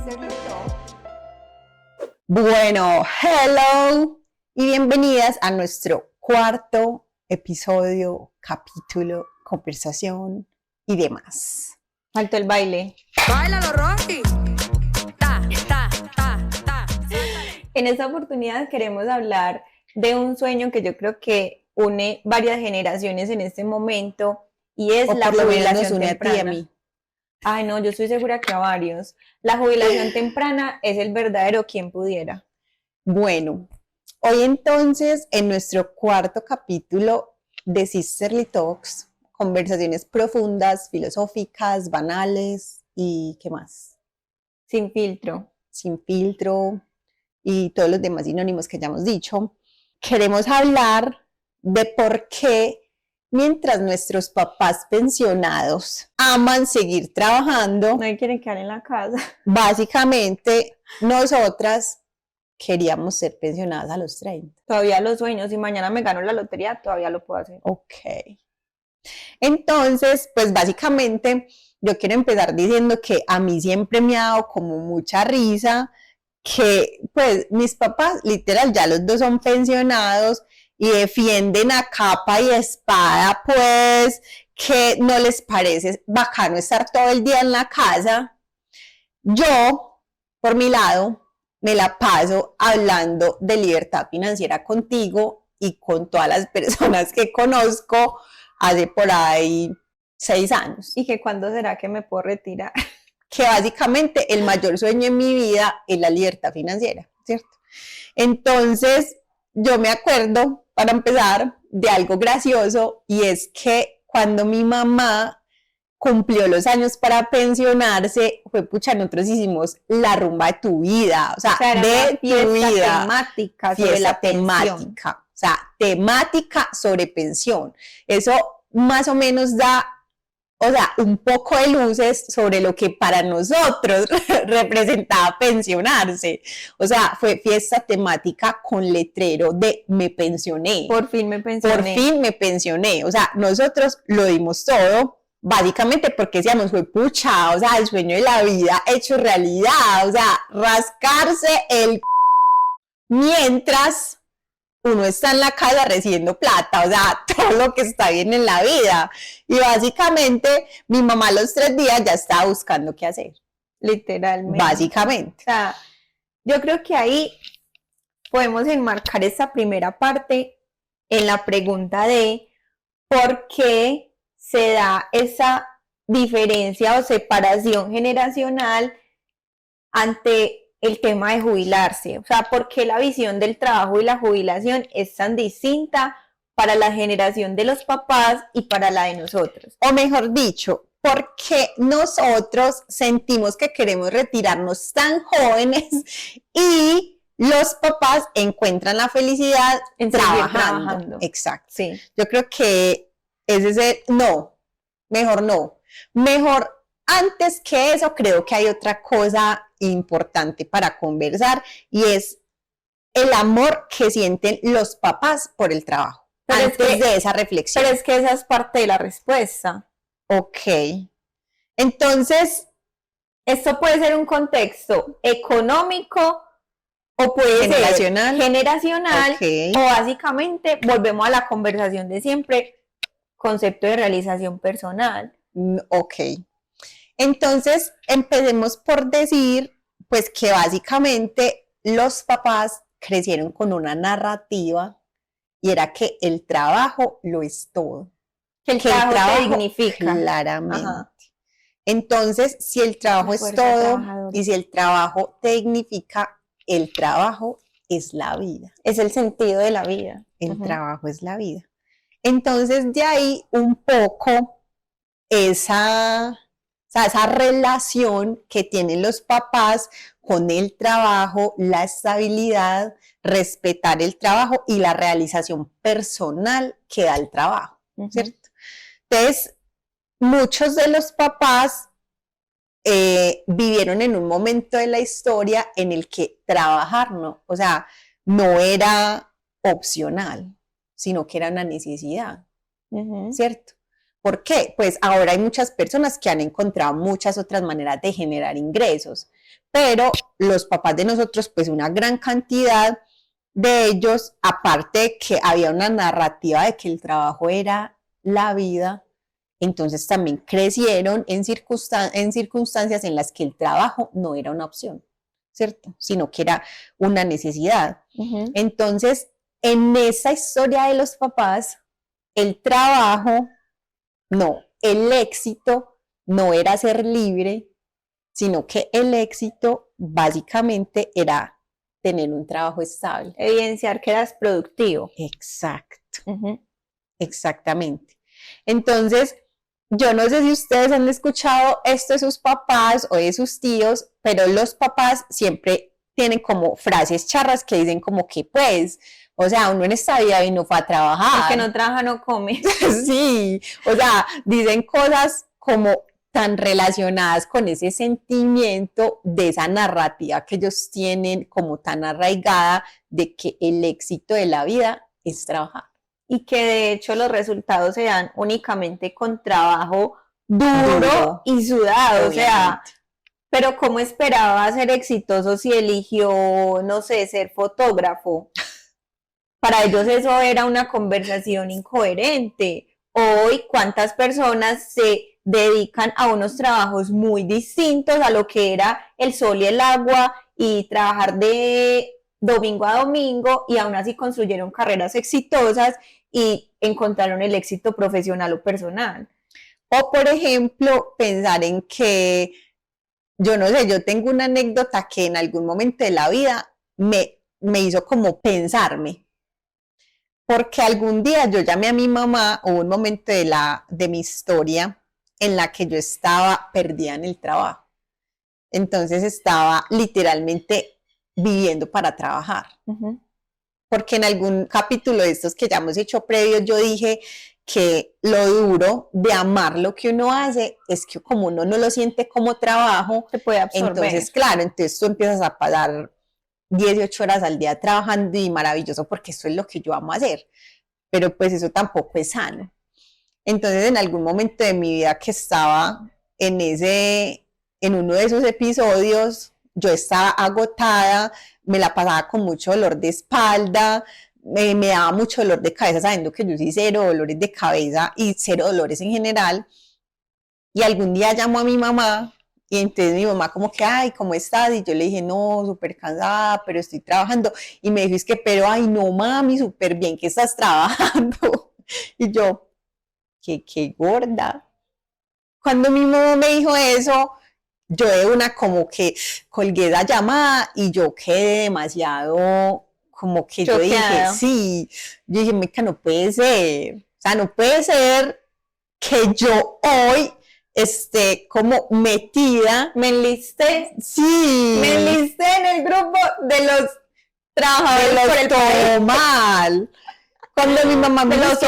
Sisterly Talk. Bueno, hello y bienvenidas a nuestro cuarto episodio, capítulo, conversación y demás. Faltó el baile. Báilalo, Rocky. En esta oportunidad queremos hablar de un sueño que yo creo que une varias generaciones en este momento y es la jubilación temprana. Ay, no, yo estoy segura que a varios. La jubilación temprana es el verdadero quien pudiera. Bueno, hoy entonces en nuestro cuarto capítulo de Sisterly Talks, conversaciones profundas, filosóficas, banales y ¿qué más? Sin filtro. Sin filtro y todos los demás sinónimos que ya hemos dicho. Queremos hablar de por qué mientras nuestros papás pensionados aman seguir trabajando, No quieren quedar en la casa. Básicamente, nosotras queríamos ser pensionadas a los 30. Todavía los sueños, si mañana me gano la lotería, todavía lo puedo hacer. Ok. Entonces, pues básicamente, yo quiero empezar diciendo que a mí siempre me ha dado como mucha risa que, pues, mis papás, literal, ya los dos son pensionados y defienden a capa y espada, pues, que no les parece bacano estar todo el día en la casa. Yo, por mi lado, me la paso hablando de libertad financiera contigo y con todas las personas que conozco hace por ahí 6 años. ¿Y que cuándo será que me puedo retirar? Que básicamente el mayor sueño en mi vida es la libertad financiera, ¿cierto? Entonces, yo me acuerdo, para empezar, de algo gracioso, y es que cuando mi mamá cumplió los años para pensionarse, fue pucha, nosotros hicimos la rumba de tu vida, o sea de tu vida, temática sobre la temática, o sea, temática sobre pensión. Eso más o menos da, o sea, un poco de luces sobre lo que para nosotros representaba pensionarse. O sea, fue fiesta temática con letrero de me pensioné. Por fin me pensioné. Por fin me pensioné. O sea, nosotros lo dimos todo, básicamente porque decíamos, fue pucha, o sea, el sueño de la vida hecho realidad. O sea, rascarse el mientras uno está en la casa recibiendo plata, o sea, todo lo que está bien en la vida. Y básicamente, mi mamá a los 3 días ya estaba buscando qué hacer. Literalmente. Básicamente. O sea, yo creo que ahí podemos enmarcar esta primera parte en la pregunta de por qué se da esa diferencia o separación generacional ante el tema de jubilarse. O sea, ¿por qué la visión del trabajo y la jubilación es tan distinta para la generación de los papás y para la de nosotros? O mejor dicho, ¿por qué nosotros sentimos que queremos retirarnos tan jóvenes y los papás encuentran la felicidad en trabajando? Exacto. Sí. Yo creo que ese es el, no, mejor antes que eso, creo que hay otra cosa importante para conversar y es el amor que sienten los papás por el trabajo. Pero antes de esa reflexión. Pero es que esa es parte de la respuesta. Ok. Entonces, esto puede ser un contexto económico o puede ser generacional okay. O básicamente volvemos a la conversación de siempre, concepto de realización personal. Ok. Entonces, empecemos por decir, pues, que básicamente los papás crecieron con una narrativa y era que el trabajo lo es todo. Que el trabajo te dignifica. Claramente. Ajá. Entonces, si el trabajo es todo y si el trabajo te dignifica, el trabajo es la vida. Es el sentido de la vida. El trabajo es la vida. Entonces, de ahí un poco esa relación que tienen los papás con el trabajo, la estabilidad, respetar el trabajo y la realización personal que da el trabajo, ¿cierto? Entonces, muchos de los papás vivieron en un momento de la historia en el que trabajar no era opcional, sino que era una necesidad, ¿cierto? ¿Por qué? Pues ahora hay muchas personas que han encontrado muchas otras maneras de generar ingresos. pero los papás de nosotros, pues una gran cantidad de ellos, aparte de que había una narrativa de que el trabajo era la vida, entonces también crecieron en circunstancias en las que el trabajo no era una opción, ¿cierto? Sino que era una necesidad. Entonces, en esa historia de los papás, el trabajo, no, el éxito no era ser libre, sino que el éxito básicamente era tener un trabajo estable. Evidenciar que eras productivo. Exacto, exactamente. Entonces, yo no sé si ustedes han escuchado esto de sus papás o de sus tíos, pero los papás siempre tienen como frases charras que dicen como que pues, o sea, uno en esta vida y no fue a trabajar. El que no trabaja no come. Sí, o sea, dicen cosas como tan relacionadas con ese sentimiento de esa narrativa que ellos tienen como tan arraigada de que el éxito de la vida es trabajar. Y que de hecho los resultados se dan únicamente con trabajo duro y sudado, obviamente. O sea, pero ¿cómo esperaba ser exitoso si eligió, no sé, ser fotógrafo? Para ellos eso era una conversación incoherente. Hoy, ¿cuántas personas se dedican a unos trabajos muy distintos a lo que era el sol y el agua y trabajar de domingo a domingo y aún así construyeron carreras exitosas y encontraron el éxito profesional o personal? O, por ejemplo, pensar en que, yo no sé, yo tengo una anécdota que en algún momento de la vida me hizo como pensarme. Porque algún día yo llamé a mi mamá, hubo un momento de mi historia en la que yo estaba perdida en el trabajo. Entonces estaba literalmente viviendo para trabajar. Porque en algún capítulo de estos que ya hemos hecho previos, yo dije que lo duro de amar lo que uno hace es que como uno no lo siente como trabajo, se puede absorber. Entonces, claro, entonces tú empiezas a pasar 18 horas al día trabajando y maravilloso porque eso es lo que yo amo hacer, pero pues eso tampoco es sano. Entonces en algún momento de mi vida que estaba en uno de esos episodios, yo estaba agotada, me la pasaba con mucho dolor de espalda, me daba mucho dolor de cabeza sabiendo que yo sí cero dolores de cabeza y cero dolores en general, y algún día llamo a mi mamá. Y entonces mi mamá como que, ay, ¿cómo estás? Y yo le dije, no, súper cansada, pero estoy trabajando. Y me dijo, es que, pero, ay, no, mami, súper bien que estás trabajando. Y yo, qué gorda. Cuando mi mamá me dijo eso, yo de una como que colgué la llamada y yo quedé demasiado, como que yo dije, sí. Yo dije, meca, no puede ser. O sea, no puede ser que yo hoy esté como metida. Me enlisté. Sí. Me enlisté en el grupo de los trabajadores de los todo mal. Cuando mi mamá me dice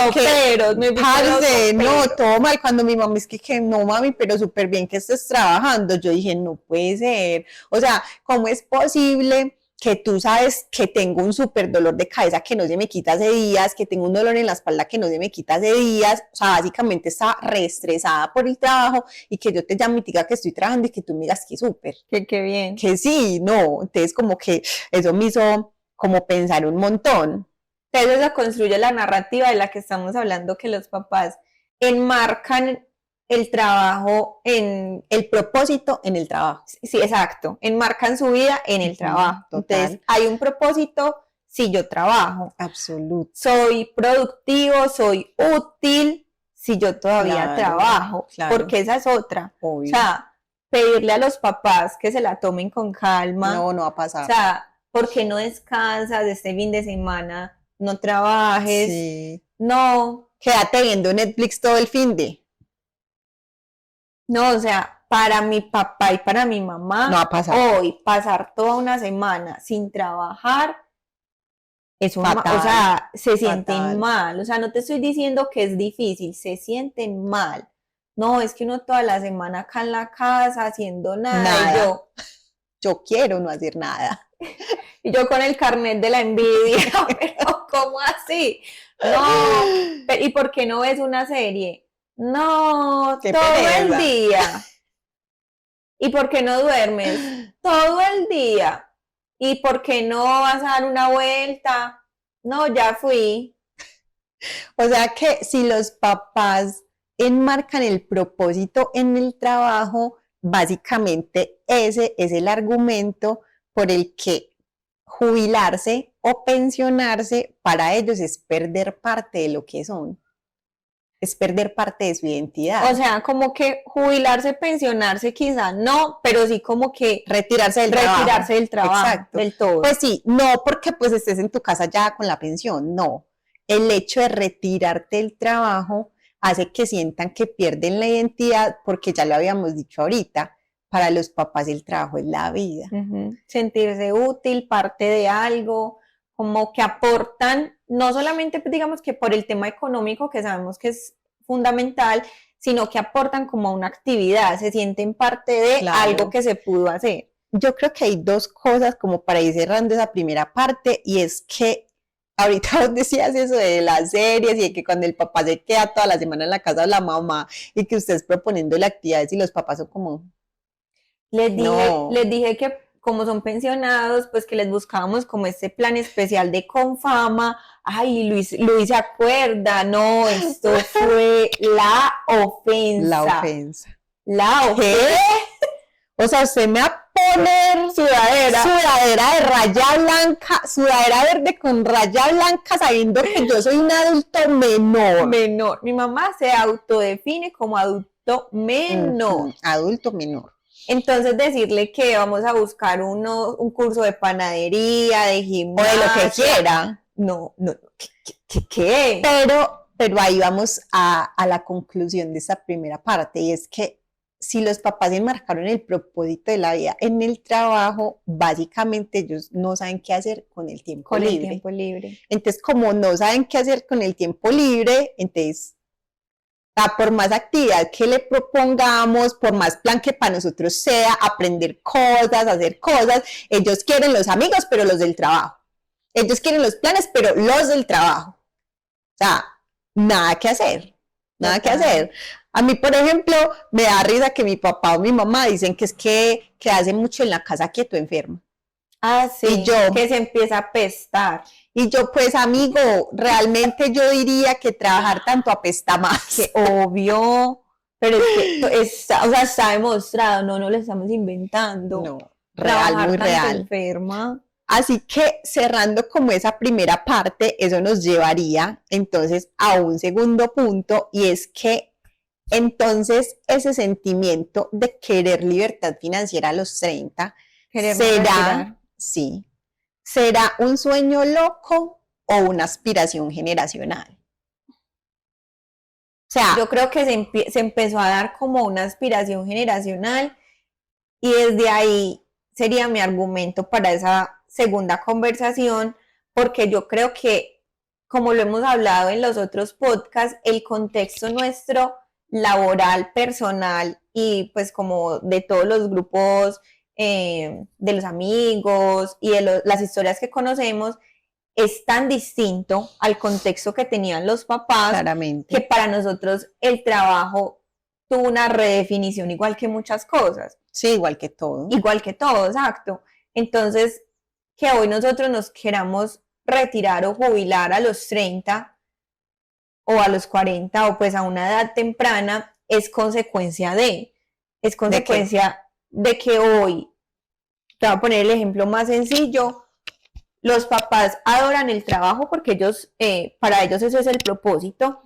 parce, no, todo mal. Cuando mi mamá es que no, mami, pero súper bien que estés trabajando. Yo dije, no puede ser. O sea, ¿cómo es posible que tú sabes que tengo un súper dolor de cabeza que no se me quita hace días, que tengo un dolor en la espalda que no se me quita hace días? O sea, básicamente estaba reestresada por el trabajo y que yo te llame y te diga que estoy trabajando y que tú me digas que súper. Que bien. Que sí, no. Entonces como que eso me hizo como pensar un montón. Entonces eso construye la narrativa de la que estamos hablando, que los papás enmarcan el trabajo en el propósito en el trabajo. Sí, exacto. Enmarcan su vida en el trabajo. Total. Entonces, hay un propósito si yo trabajo. Absoluto. Soy productivo, soy útil si yo todavía trabajo. Claro. Porque esa es otra. Obvio. O sea, pedirle a los papás que se la tomen con calma. No va a pasar. O sea, ¿por qué no descansas de este fin de semana? No trabajes. Sí. No. Quédate viendo Netflix todo el fin de. No, o sea, para mi papá y para mi mamá, no va a pasar. Hoy pasar toda una semana sin trabajar es fatal, o sea, se sienten mal. O sea, no te estoy diciendo que es difícil, se sienten mal. No, es que uno toda la semana acá en la casa haciendo nada. Y yo quiero no hacer nada. Y yo con el carnet de la envidia, pero ¿cómo así? No, ¿y por qué no ves una serie? No, todo el día. ¿Y por qué no duermes todo el día? ¿Y por qué no vas a dar una vuelta? No, ya fui. O sea que si los papás enmarcan el propósito en el trabajo, básicamente ese es el argumento por el que jubilarse o pensionarse para ellos es perder parte de lo que son, es perder parte de su identidad. O sea, como que jubilarse, pensionarse quizá no, pero sí como que retirarse del trabajo, exacto, del todo. Pues sí, no porque pues estés en tu casa ya con la pensión, no. El hecho de retirarte del trabajo hace que sientan que pierden la identidad porque ya lo habíamos dicho ahorita, para los papás el trabajo es la vida. Sentirse útil, parte de algo, como que aportan, no solamente digamos que por el tema económico que sabemos que es fundamental, sino que aportan como a una actividad, se sienten parte de algo que se pudo hacer. Yo creo que hay dos cosas como para ir cerrando esa primera parte, y es que ahorita vos decías eso de las series y de que cuando el papá se queda toda la semana en la casa de la mamá y que ustedes proponiéndole actividades y los papás son como... Les dije que como son pensionados, pues que les buscábamos como este plan especial de Confama. Ay, Luis se acuerda, no, esto fue la ofensa. La ofensa. La ofensa. ¿Qué? O sea, usted me va a poner sudadera de raya blanca, sudadera verde con raya blanca, sabiendo que yo soy un adulto menor. Menor. Mi mamá se autodefine como adulto menor. Adulto menor. Entonces decirle que vamos a buscar un curso de panadería, de gimnasia. O de lo que quiera. No. ¿Qué? Pero ahí vamos a la conclusión de esta primera parte, y es que si los papás enmarcaron el propósito de la vida en el trabajo, básicamente ellos no saben qué hacer con el tiempo libre. Entonces, como no saben qué hacer con el tiempo libre, entonces, por más actividad que le propongamos, por más plan que para nosotros sea, aprender cosas, hacer cosas, ellos quieren los amigos, pero los del trabajo. Ellos quieren los planes, pero los del trabajo. O sea, nada que hacer. Que hacer. A mí, por ejemplo, me da risa que mi papá o mi mamá dicen que es que hace mucho en la casa quieto enfermo. Ah, sí, y yo, que se empieza a apestar. Y yo, pues, amigo, realmente yo diría que trabajar tanto apesta más. Que obvio, pero es que está demostrado, no lo estamos inventando. No, real, muy real. Enferma. Así que cerrando como esa primera parte, eso nos llevaría entonces a un segundo punto, y es que entonces ese sentimiento de querer libertad financiera a los 30 será un sueño loco o una aspiración generacional. O sea, yo creo que se empezó a dar como una aspiración generacional, y desde ahí sería mi argumento para esa segunda conversación, porque yo creo que, como lo hemos hablado en los otros podcasts, el contexto nuestro laboral, personal y pues como de todos los grupos, de los amigos y de las historias que conocemos, es tan distinto al contexto que tenían los papás. Claramente. Que para nosotros el trabajo tuvo una redefinición igual que muchas cosas. Sí, igual que todo. Igual que todo, exacto. Entonces, que hoy nosotros nos queramos retirar o jubilar a los 30 o a los 40 o pues a una edad temprana es consecuencia de que hoy, te voy a poner el ejemplo más sencillo, los papás adoran el trabajo porque ellos, para ellos eso es el propósito.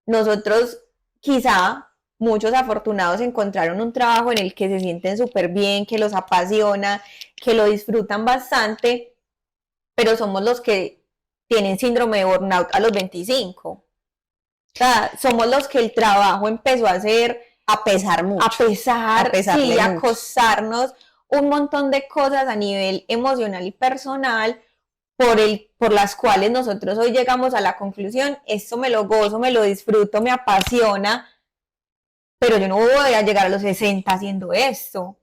Nosotros quizá, muchos afortunados encontraron un trabajo en el que se sienten súper bien, que los apasiona, que lo disfrutan bastante, pero somos los que tienen síndrome de burnout a los 25. O sea, somos los que el trabajo empezó a hacer a pesar mucho. A acosarnos un montón de cosas a nivel emocional y personal, por las cuales nosotros hoy llegamos a la conclusión, esto me lo gozo, me lo disfruto, me apasiona, pero yo no voy a llegar a los 60 haciendo esto. O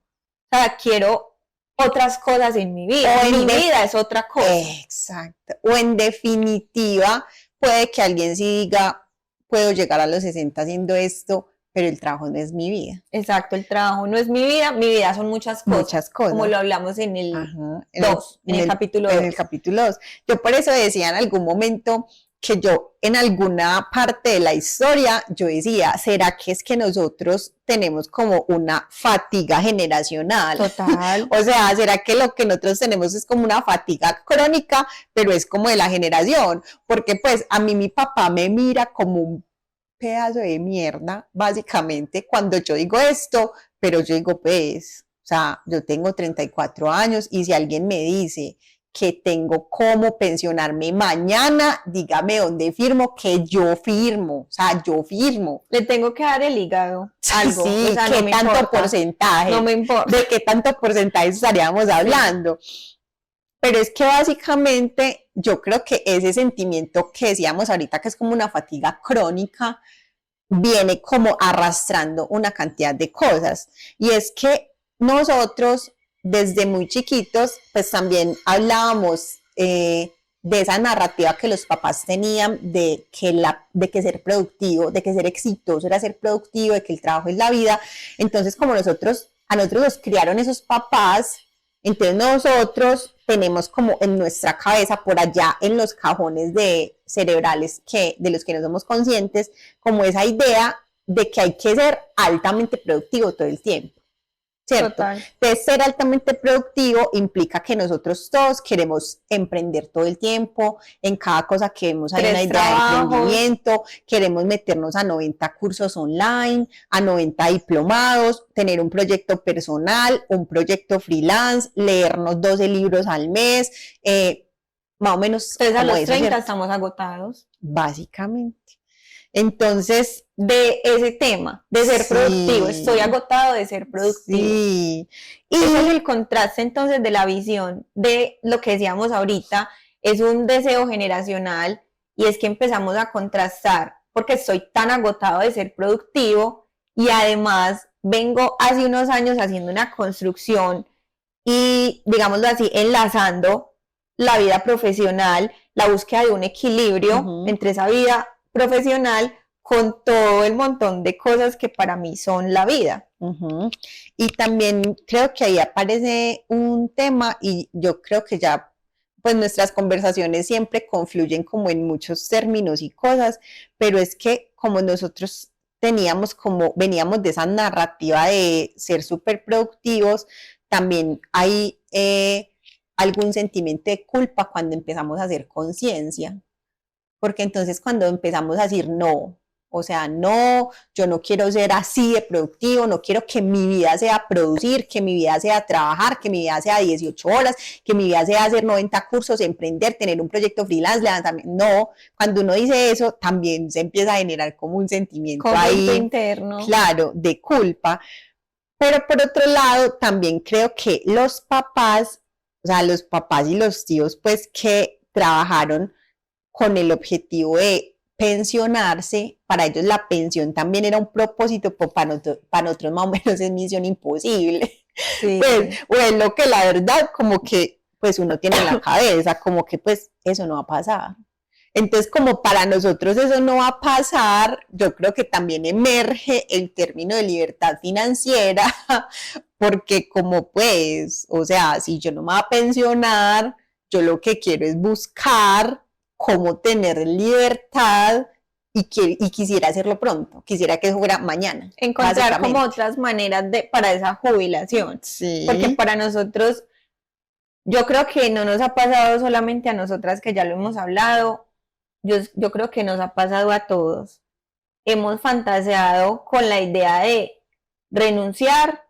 sea, quiero otras cosas en mi vida. Mi vida es otra cosa. Exacto. O en definitiva, puede que alguien sí diga, puedo llegar a los 60 haciendo esto, pero el trabajo no es mi vida. Exacto, el trabajo no es mi vida son muchas cosas. Muchas cosas. Como lo hablamos en el Ajá, 2, en el capítulo 2. En el capítulo 2. Yo por eso decía en algún momento que yo en alguna parte de la historia, yo decía, ¿será que es que nosotros tenemos como una fatiga generacional? Total. O sea, ¿será que lo que nosotros tenemos es como una fatiga crónica, pero es como de la generación? Porque pues a mí mi papá me mira como un pedazo de mierda, básicamente, cuando yo digo esto, pero yo digo, pues, o sea, yo tengo 34 años y si alguien me dice que tengo cómo pensionarme mañana, dígame dónde firmo, que yo firmo, o sea, yo firmo. Le tengo que dar el hígado, algo. Sí, o sea, ¿qué no me tanto importa. porcentaje? No me importa. ¿De qué tanto porcentaje estaríamos hablando? Pero es que básicamente yo creo que ese sentimiento que decíamos ahorita, que es como una fatiga crónica, viene como arrastrando una cantidad de cosas. Y es que nosotros, desde muy chiquitos, pues también hablábamos de esa narrativa que los papás tenían de que ser productivo, de que ser exitoso era ser productivo, de que el trabajo es la vida. Entonces, como a nosotros nos criaron esos papás, entonces nosotros tenemos como en nuestra cabeza, por allá en los cajones cerebrales de los que no somos conscientes, como esa idea de que hay que ser altamente productivo todo el tiempo, ¿cierto? Total. Entonces, ser altamente productivo implica que nosotros todos queremos emprender todo el tiempo, en cada cosa que vemos hay una idea de emprendimiento, queremos meternos a 90 cursos online, a 90 diplomados, tener un proyecto personal, un proyecto freelance, leernos 12 libros al mes, más o menos. Entonces a los eso, 30 ¿cierto? estamos agotados. Básicamente. Entonces, de ese tema, de ser productivo, estoy agotado de ser productivo. Sí. Y ese es el contraste entonces de la visión de lo que decíamos ahorita, es un deseo generacional y es que empezamos a contrastar porque estoy tan agotado de ser productivo y además vengo hace unos años haciendo una construcción y, digámoslo así, enlazando la vida profesional, la búsqueda de un equilibrio entre esa vida profesional con todo el montón de cosas que para mí son la vida. Y también creo que ahí aparece un tema y yo creo que ya pues nuestras conversaciones siempre confluyen como en muchos términos y cosas, pero es que como nosotros veníamos de esa narrativa de ser súper productivos, también hay algún sentimiento de culpa cuando empezamos a hacer conciencia. Porque entonces cuando empezamos a decir no, o sea, no, yo no quiero ser así de productivo, no quiero que mi vida sea producir, que mi vida sea trabajar, que mi vida sea 18 horas, que mi vida sea hacer 90 cursos, emprender, tener un proyecto freelance, lanzamiento. No, cuando uno dice eso, también se empieza a generar como un sentimiento ahí interno. Claro, de culpa. Pero por otro lado, también creo que los papás, o sea, los papás y los tíos, pues que trabajaron con el objetivo de pensionarse, para ellos la pensión también era un propósito, pero para nosotros más o menos es misión imposible. Sí. Pues, bueno, que la verdad como que pues uno tiene en la cabeza, como que pues eso no va a pasar. Entonces, como para nosotros eso no va a pasar, yo creo que también emerge el término de libertad financiera, porque como pues, o sea, si yo no me voy a pensionar, yo lo que quiero es buscar cómo tener libertad y quisiera hacerlo pronto, quisiera que eso fuera mañana. Encontrar como otras maneras para esa jubilación. Sí. Porque para nosotros, yo creo que no nos ha pasado solamente a nosotras, que ya lo hemos hablado, yo creo que nos ha pasado a todos. Hemos fantaseado con la idea de renunciar,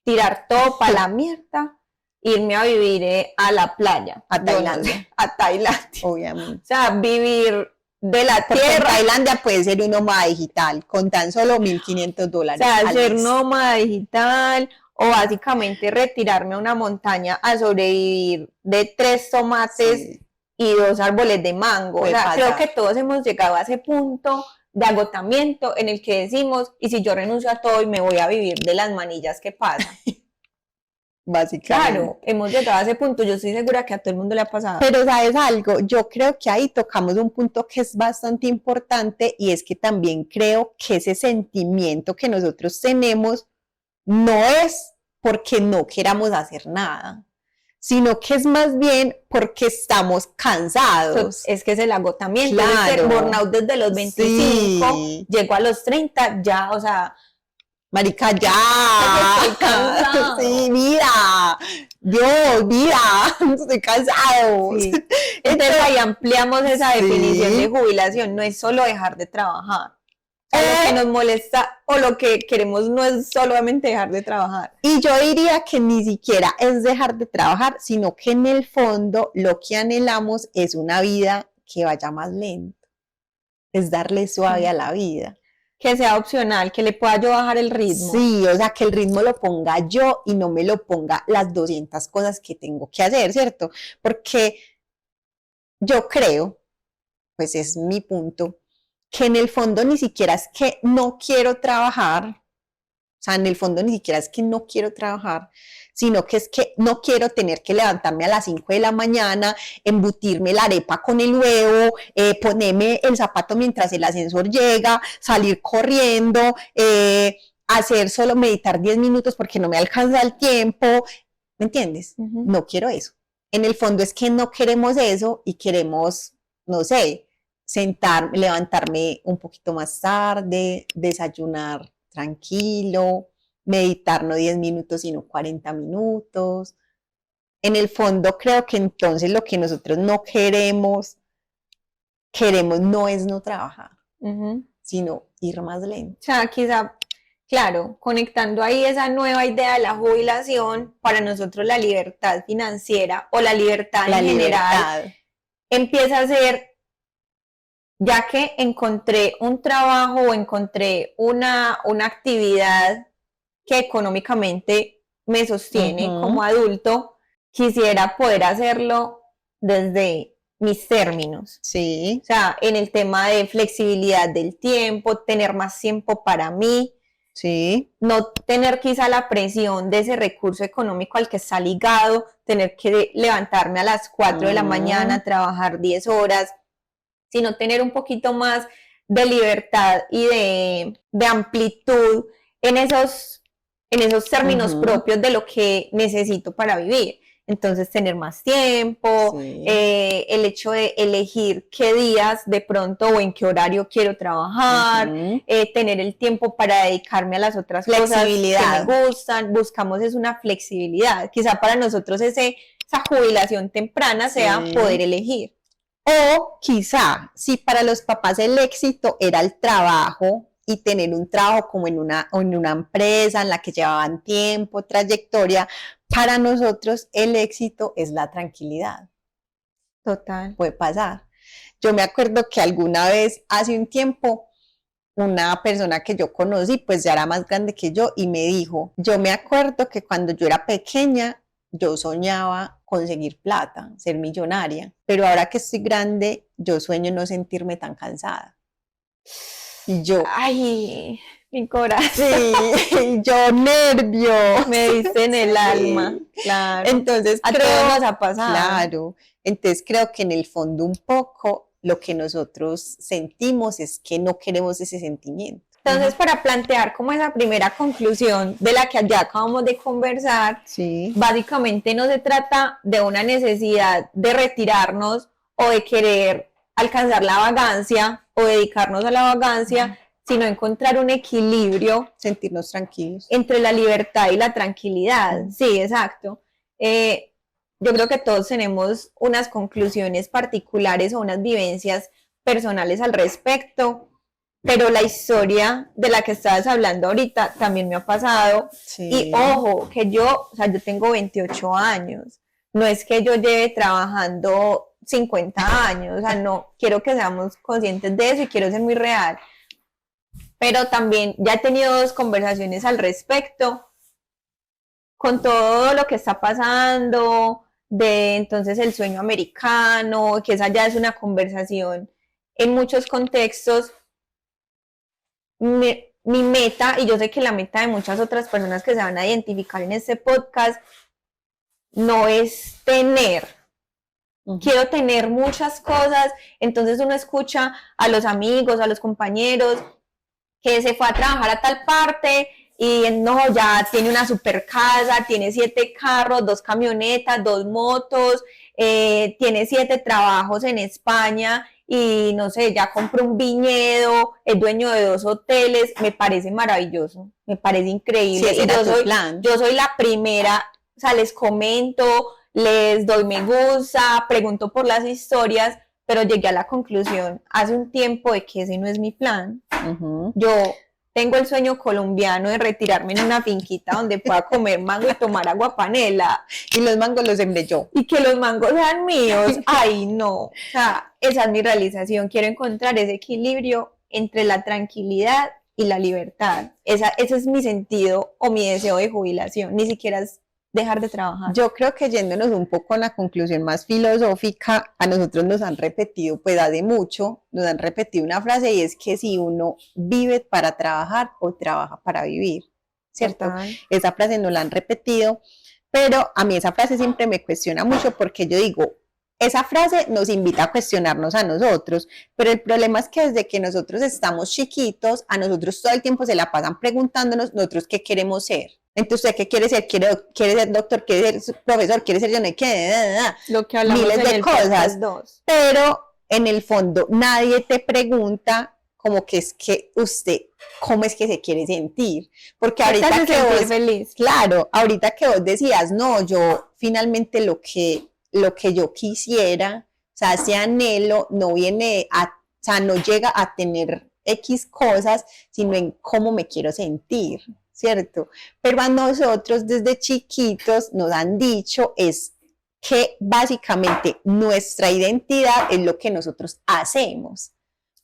tirar todo para la mierda, irme a vivir a la playa. A Tailandia. A Tailandia. Obviamente. O sea, vivir de la Porque tierra. En Tailandia puede ser un nómada digital con tan solo $1,500. O sea, ser nómada digital o básicamente retirarme a una montaña a sobrevivir de 3 tomates y 2 árboles de mango. O sea, creo que todos hemos llegado a ese punto de agotamiento en el que decimos, y si yo renuncio a todo y me voy a vivir de las manillas, ¿qué pasa? básicamente. Claro, hemos llegado a ese punto, yo estoy segura que a todo el mundo le ha pasado. Pero ¿sabes algo? Yo creo que ahí tocamos un punto que es bastante importante y es que también creo que ese sentimiento que nosotros tenemos no es porque no queramos hacer nada, sino que es más bien porque estamos cansados. Es que es el agotamiento, Claro. es el burnout desde los 25, Sí. llego a los 30, ya, o sea, Marica, ya. estoy cansado. Sí, mira. Dios, mira, estoy cansado. Sí. Entonces ahí ampliamos esa Sí. definición de jubilación, no es solo dejar de trabajar. O sea, lo que nos molesta o lo que queremos no es solamente dejar de trabajar. Y yo diría que ni siquiera es dejar de trabajar, sino que en el fondo lo que anhelamos es una vida que vaya más lento, es darle suave a la vida. Que sea opcional, que le pueda yo bajar el ritmo. Sí, o sea, que el ritmo lo ponga yo y no me lo ponga las 200 cosas que tengo que hacer, ¿cierto? Porque yo creo, pues es mi punto, que en el fondo ni siquiera es que no quiero trabajar, o sea, en el fondo ni siquiera es que no quiero trabajar, sino que es que no quiero tener que levantarme a las 5 de la mañana, embutirme la arepa con el huevo, ponerme el zapato mientras el ascensor llega, salir corriendo, hacer solo meditar 10 minutos porque no me alcanza el tiempo, ¿me entiendes? No quiero eso. En el fondo es que no queremos eso y queremos, no sé, levantarme un poquito más tarde, desayunar tranquilo, meditar no 10 minutos, sino 40 minutos. En el fondo creo que entonces lo que nosotros no queremos no es no trabajar, sino ir más lento. O sea, quizá, claro, conectando ahí esa nueva idea de la jubilación, para nosotros la libertad financiera o la libertad en general empieza a ser, ya que encontré un trabajo o encontré una actividad que económicamente me sostiene como adulto, quisiera poder hacerlo desde mis términos. Sí. O sea, en el tema de flexibilidad del tiempo, tener más tiempo para mí, sí. No tener quizá la presión de ese recurso económico al que está ligado, tener que levantarme a las 4 de la mañana, trabajar 10 horas, sino tener un poquito más de libertad y de amplitud en esos términos propios de lo que necesito para vivir. Entonces, tener más tiempo, el hecho de elegir qué días de pronto o en qué horario quiero trabajar, tener el tiempo para dedicarme a las otras cosas que me gustan. Buscamos es una flexibilidad. Quizá para nosotros esa jubilación temprana sea poder elegir. O quizá, si para los papás el éxito era el trabajo y tener un trabajo como en una empresa en la que llevaban tiempo, trayectoria, para nosotros el éxito es la tranquilidad. Total. Puede pasar. Yo me acuerdo que alguna vez, hace un tiempo, una persona que yo conocí, pues ya era más grande que yo, y me dijo, yo me acuerdo que cuando yo era pequeña, yo soñaba conseguir plata, ser millonaria, pero ahora que estoy grande, yo sueño no sentirme tan cansada. Y yo, ay, mi corazón. Sí, yo nervio. Me diste en el alma, claro. Entonces a todos nos ha pasado. Claro, entonces creo que en el fondo un poco lo que nosotros sentimos es que no queremos ese sentimiento. Entonces, para plantear como esa primera conclusión de la que ya acabamos de conversar, básicamente no se trata de una necesidad de retirarnos o de querer alcanzar la vagancia o dedicarnos a la vagancia, sino encontrar un equilibrio, sentirnos tranquilos entre la libertad y la tranquilidad. Sí, exacto. Yo creo que todos tenemos unas conclusiones particulares o unas vivencias personales al respecto, pero la historia de la que estabas hablando ahorita también me ha pasado. Y ojo, que yo tengo 28 años, no es que yo lleve trabajando 50 años, o sea, no, quiero que seamos conscientes de eso y quiero ser muy real. Pero también ya he tenido 2 conversaciones al respecto, con todo lo que está pasando, de entonces el sueño americano, que esa ya es una conversación en muchos contextos. Mi meta, y yo sé que la meta de muchas otras personas que se van a identificar en este podcast, no es tener. Quiero tener muchas cosas, entonces uno escucha a los amigos, a los compañeros, que se fue a trabajar a tal parte y no, ya tiene una super casa, tiene 7 carros, 2 camionetas, 2 motos, tiene 7 trabajos en España y no sé, ya compró un viñedo, es dueño de 2 hoteles, me parece maravilloso, me parece increíble. Sí, yo soy la primera, o sea, les comento, les doy me gusta, pregunto por las historias, pero llegué a la conclusión hace un tiempo de que ese no es mi plan. Yo tengo el sueño colombiano de retirarme en una finquita donde pueda comer mango y tomar agua panela. Y los mangos los sembré yo. Y que los mangos sean míos. Ay, no. O sea, esa es mi realización. Quiero encontrar ese equilibrio entre la tranquilidad y la libertad. Ese es mi sentido o mi deseo de jubilación. Ni siquiera es dejar de trabajar. Yo creo que yéndonos un poco a la conclusión más filosófica, a nosotros nos han repetido, pues hace mucho, nos han repetido una frase y es que si uno vive para trabajar o trabaja para vivir, ¿cierto? Total. Esa frase nos la han repetido, pero a mí esa frase siempre me cuestiona mucho porque yo digo, esa frase nos invita a cuestionarnos a nosotros, pero el problema es que desde que nosotros estamos chiquitos, a nosotros todo el tiempo se la pasan preguntándonos nosotros qué queremos ser. Entonces, ¿qué quiere ser? ¿Quiere ser doctor? ¿Quiere ser profesor? ¿Quiere ser yo no sé qué? Lo que hablamos miles en de el cosas. 2. Pero en el fondo nadie te pregunta como que es que usted, ¿cómo es que se quiere sentir? Porque ahorita que vos, feliz. Claro, ahorita que vos decías, no, yo finalmente lo que yo quisiera, o sea, ese anhelo no viene o sea, no llega a tener X cosas, sino en cómo me quiero sentir, ¿cierto? Pero a nosotros desde chiquitos nos han dicho es que básicamente nuestra identidad es lo que nosotros hacemos.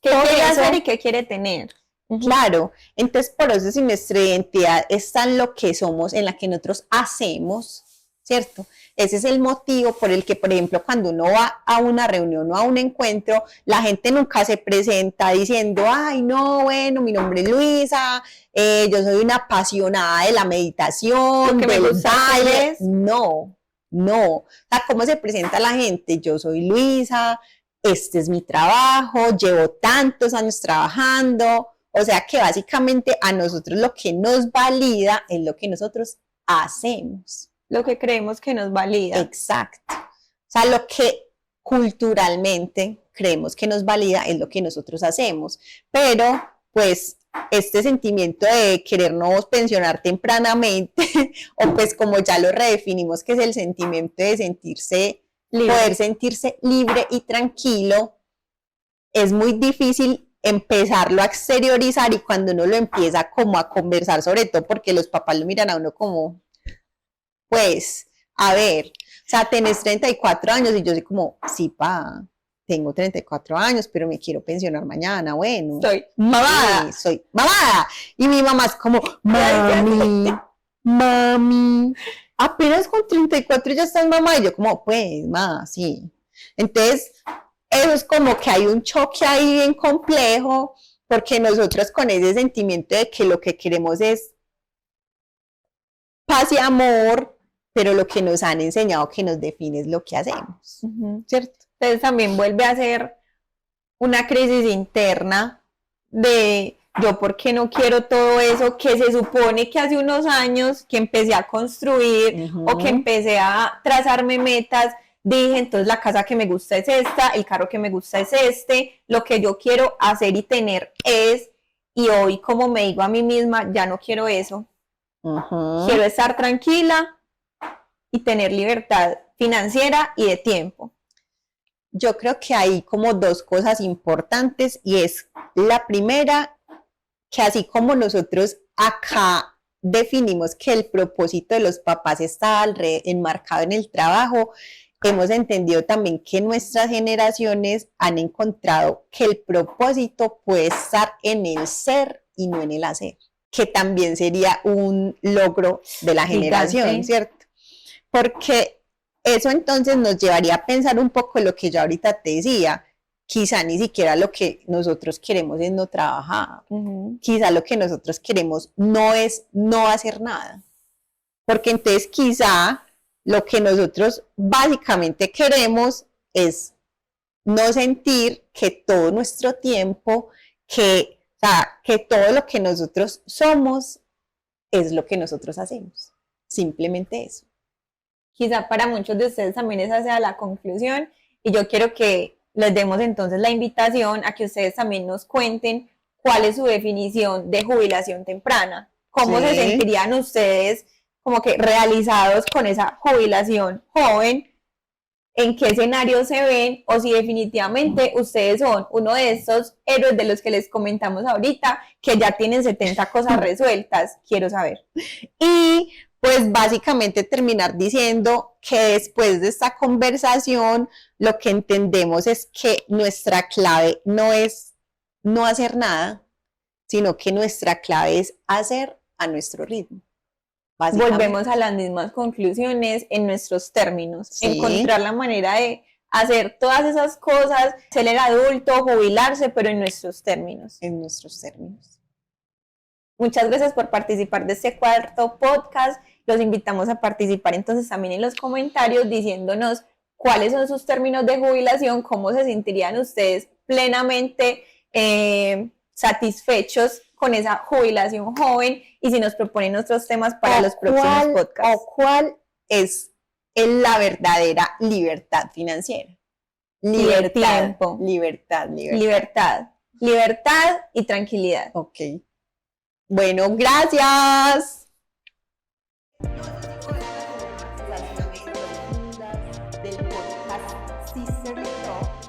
¿Qué quiere hacer y qué quiere tener? Claro, entonces por eso si nuestra identidad está en lo que somos, en la que nosotros hacemos, ¿cierto? Ese es el motivo por el que, por ejemplo, cuando uno va a una reunión o a un encuentro, la gente nunca se presenta diciendo, ay, no, bueno, mi nombre es Luisa, yo soy una apasionada de la meditación, del baile. No, o sea, ¿cómo se presenta la gente? Yo soy Luisa, este es mi trabajo, llevo tantos años trabajando, o sea que básicamente a nosotros lo que nos valida es lo que nosotros hacemos. Lo que creemos que nos valida. Exacto. O sea, lo que culturalmente creemos que nos valida es lo que nosotros hacemos. Pero, pues, este sentimiento de querernos pensionar tempranamente, o pues como ya lo redefinimos, que es el sentimiento de sentirse libre. Poder sentirse libre y tranquilo, es muy difícil empezarlo a exteriorizar y cuando uno lo empieza como a conversar, sobre todo porque los papás lo miran a uno como, pues, a ver, o sea, tenés 34 años y yo soy como, sí, pa, tengo 34 años, pero me quiero pensionar mañana, bueno. Soy mamada. Sí, soy mamada. Y mi mamá es como, mami, apenas con 34 ya estás mamá. Y yo como, pues, ma, sí. Entonces, eso es como que hay un choque ahí bien complejo, porque nosotros con ese sentimiento de que lo que queremos es paz y amor, pero lo que nos han enseñado que nos define es lo que hacemos, ¿cierto? Entonces también vuelve a ser una crisis interna de yo por qué no quiero todo eso que se supone que hace unos años que empecé a construir o que empecé a trazarme metas, dije, entonces la casa que me gusta es esta, el carro que me gusta es este, lo que yo quiero hacer y tener es, y hoy como me digo a mí misma, ya no quiero eso, quiero estar tranquila y tener libertad financiera y de tiempo. Yo creo que hay como dos cosas importantes y es la primera, que así como nosotros acá definimos que el propósito de los papás está enmarcado en el trabajo, hemos entendido también que nuestras generaciones han encontrado que el propósito puede estar en el ser y no en el hacer, que también sería un logro de la generación, ¿cierto? Porque eso entonces nos llevaría a pensar un poco en lo que yo ahorita te decía, quizá ni siquiera lo que nosotros queremos es no trabajar, quizá lo que nosotros queremos no es no hacer nada, porque entonces quizá lo que nosotros básicamente queremos es no sentir que todo nuestro tiempo, que todo lo que nosotros somos es lo que nosotros hacemos. Simplemente eso. Quizá para muchos de ustedes también esa sea la conclusión, y yo quiero que les demos entonces la invitación a que ustedes también nos cuenten cuál es su definición de jubilación temprana. ¿Cómo se sentirían ustedes como que realizados con esa jubilación joven? ¿En qué escenario se ven? O si definitivamente ustedes son uno de estos héroes de los que les comentamos ahorita, que ya tienen 70 cosas resueltas. Quiero saber. Y pues básicamente terminar diciendo que después de esta conversación lo que entendemos es que nuestra clave no es no hacer nada, sino que nuestra clave es hacer a nuestro ritmo. Volvemos a las mismas conclusiones en nuestros términos, encontrar la manera de hacer todas esas cosas, ser el adulto, jubilarse, pero en nuestros términos. En nuestros términos. Muchas gracias por participar de este cuarto podcast. Los invitamos a participar entonces también en los comentarios diciéndonos cuáles son sus términos de jubilación, cómo se sentirían ustedes plenamente satisfechos con esa jubilación joven, y si nos proponen otros temas para los próximos podcasts. O cuál es la verdadera libertad financiera. Libertad y tranquilidad. Ok. Bueno, gracias. Del podcast Sister Talk.